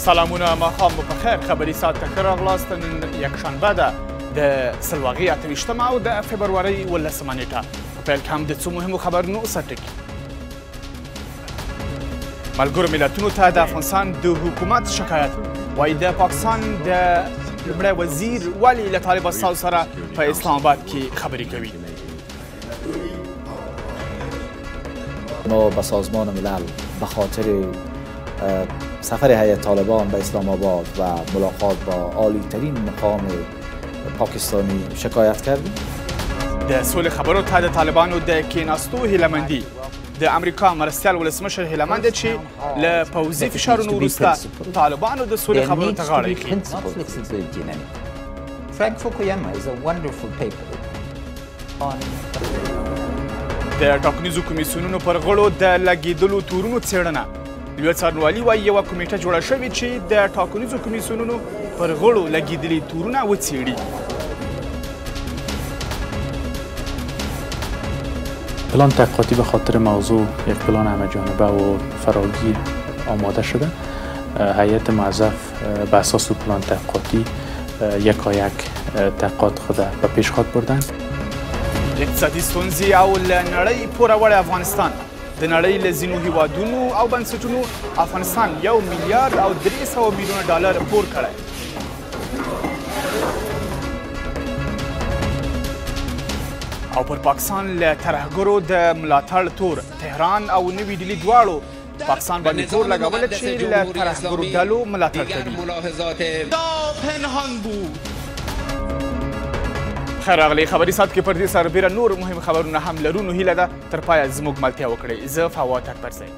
سلامونه ماښام مو پخیر خبري ساعت ته ښه راغلاست. نن یکشنبه ده د سلواغې 28 او د فبرورۍ 18 نیټه. په پیل کې هم د څو مهمو خبرونو سرټکي. ملګرو ملتونو ته د افغانستان د حکومت شکایت وایي د پاکستان د لومړی وزیر ولې له طالب استازو سره په اسلام آباد کې خبرې کوي. ما به سازمان ملل به خاطر سفر هیئت طالبان به اسلام آباد و ملاقات با عالی ترین مقام پاکستانی شکایت کردیم. د سولې خبرو ته د طالبانو د کېناستو هیلهمندي. د امریکا مرستیال ولسمشر هیلهمند دی چې له پوځي فشارونو وروسته طالبانو د سولې خبرو ته غاړه ایښي. Frank Fukuyama is a wonderful paper on د ټاکنیزو کمیسیونونو پر غړو د لګېدلو تورونو څېړنه. لویه څارنوالي وایي یوه کمیټه جوړه شوې چې د ټاکنیزو کمیسیونونو پر غړو لګېدلي تورونه وڅېړي. پلان تحقیقاتی به خاطر موضوع یک پلان همه‌جانبه و فراگیر آماده شده. هیئت موظف به اساس پلان تحقیقاتی یکایک تحقیقات خود به پیش خواهد بردن. اقتصادي ستونزې او له نړۍ پوروړی افغانستان. د نړۍ له ځینو هیوادونو او بنسټونو افغانستان 1 میلیارډ او 300 میلیونه ډالر پور کړی. او پر پاکستان له ترهګرو د ملاتړ تور تهران او نوي ډیلي دواړو پاکستان باندې تور لګولی چې له ترهګرو ډلو ملاتړ کوي. دا پنهان بود. خیر راغلی خبري ساعت کې پر دې سربیره نور مهم خبرونه هم لرو. نو هیله ده تر پایه زموږ ملتیا وکړئ. زه فواد اکبر صاحب.